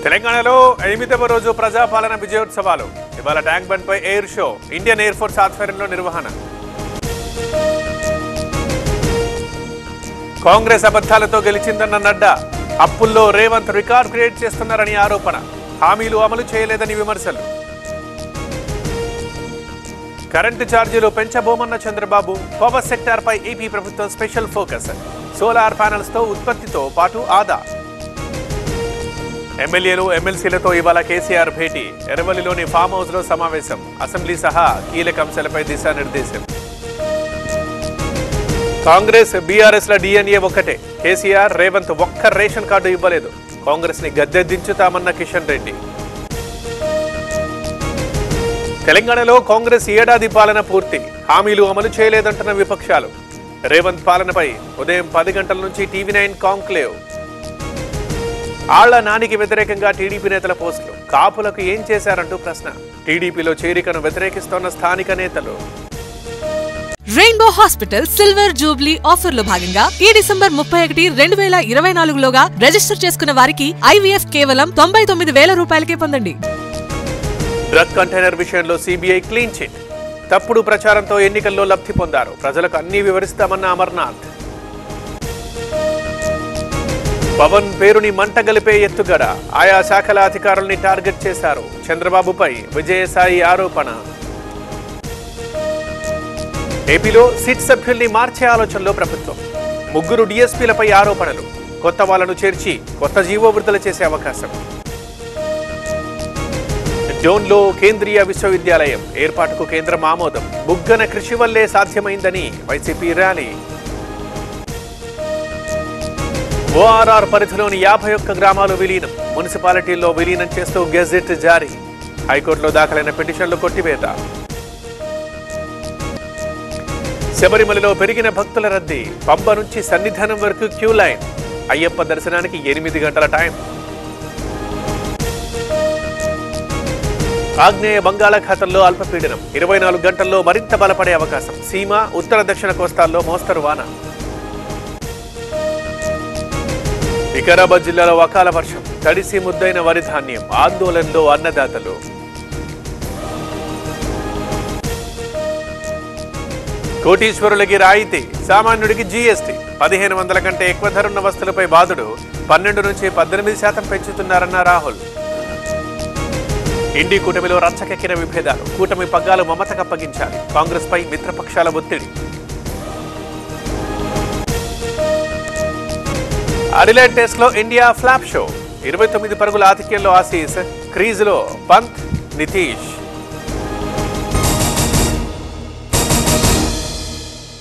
తెలంగాణలో 8వ రోజు ప్రజాపాలన విజయోత్సవాలు. ఇవాళ ట్యాంక్ బండ్ పై air show, Indian air force ఆధ్వర్యంలో నిర్వహణ. కాంగ్రెస్ అబద్ధాలతో గెలిచిందన్న నడ్డా, అప్పుల్లో రేవంత్ రికార్డ్ క్రియేట్ చేస్తున్నారని ఆరోపణ. హామీలు అమలు చేయలేదని విమర్శలు. కరెంటు ఛార్జీలు పెంచబోమన్న చంద్రబాబు, పవర్ సెక్టార్ పై ఏపీ ప్రభుత్వం స్పెషల్ ఫోకస్. సోలార్ ప్యానెల్స్ తో ఉత్పత్తితో పాటు ఆదా. ఎమ్మెల్యేలు ఎమ్మెల్సీలతో ఇవాళ కేసీఆర్ భేటీ. ఎర్రవల్లిలోని ఫామ్ హౌస్ లో సమావేశం. అసెంబ్లీ సహా కీలక అంశాలపై దిశానిర్దేశం. కాంగ్రెస్ బీఆర్ఎస్ ల డిఎన్ఏ ఒక్కటే. కేసీఆర్ రేవంత్ ఒక్క రేషన్ కార్డు ఇవ్వలేదు. కాంగ్రెస్ ని గద్దెదించుతామన్న కిషన్ రెడ్డి. తెలంగాణలో కాంగ్రెస్ ఏడాది పాలన పూర్తి. హామీలు అమలు చేయలేదంటున్న విపక్షాలు. రేవంత్ పాలనపై ఉదయం 10 గంటల నుంచి టీవీ9 కాంక్లేవ్. ఆళ్ల నానికి వ్యతిరేకంగా టీడీపీ నేతల పోస్టులు. కాపులకు ఏం చేశారంటూ ప్రశ్న. టీడీపీలో చేరికను వ్యతిరేకిస్తోన్న స్థానిక నేతలు. Rainbow hospital silver Jubilee offer లో భాగంగా ఈ డిసెంబర్ 31, 2024లోగా రిజిస్టర్ చేసుకున్న వారికి ఐవీఎఫ్ కేవలం 99,000 రూపాయలకే పొందండి. డ్రగ్ కంటైనర్ విషయంలో సిబిఐ క్లీన్ చిట్. తప్పుడు ప్రచారంతో ఎన్నికల్లో లబ్ధి పొందారు. ప్రజలకు అన్ని వివరిస్తామన్న అమర్నాథ్. పవన్ పేరుని మంటగలిపే ఎత్తుగడ. ఆయా శాఖల అధికారుల్ని టార్గెట్ చేశారు. చంద్రబాబుపై విజయసాయి ఆరోపణ. ఏపీలో సిట్ సభ్యుల్ని మార్చే ఆలోచనలో ప్రభుత్వం. 3 డీఎస్పీలపై ఆరోపణలు. కొత్త వాళ్లను చేర్చి కొత్త జీవో విడుదల చేసే అవకాశం. డోన్లో కేంద్రీయ విశ్వవిద్యాలయం ఏర్పాటుకు కేంద్రం ఆమోదం. బుగ్గన కృషి వల్లే సాధ్యమైందని వైసీపీ ర్యాలీ. ఓఆర్ఆర్ పరిధిలోని 51 గ్రామాలు విలీనం. మున్సిపాలిటీల్లో విలీనం చేస్తూ గెజెట్ జారీ. హైకోర్టులో దాఖలైన పిటిషన్లు కొట్టివేత. శబరిమలలో పెరిగిన భక్తుల రద్దీ. పంబ నుంచి సన్నిధానం వరకు క్యూ లైన్. అయ్యప్ప దర్శనానికి 8 గంటల టైం. ఆగ్నేయ బంగాళాఖాతంలో అల్పపీడనం. 24 గంటల్లో మరింత బలపడే అవకాశం. సీమ ఉత్తర దక్షిణ కోస్తాల్లో మోస్తరు వాన. వికారాబాద్ జిల్లాలో అకాల వర్షం. తడిసి ముద్దైన వరి ధాన్యం. ఆందోళనలో అన్నదాతలు. కోటీశ్వరులకి రాయితీ, సామాన్యుడికి జీఎస్టీ. 1,500 కంటే ఎక్కువ ధరున్న వస్తువులపై బాధుడు. 12 నుంచి 18% పెంచుతున్నారన్న రాహుల్. ఇండి కూటమిలో రచ్చకెక్కిన విభేదాలు. కూటమి పగ్గాలు మమతకు అప్పగించాలి. కాంగ్రెస్ పై మిత్రపక్షాల ఒత్తిడి. అడిలైడ్ టెస్ట్ లో ఇండియా ఫ్లాప్ షో. 29 పరుగుల ఆధిక్యంలో ఆసీస్. క్రీజులో పంత్, నితీష్.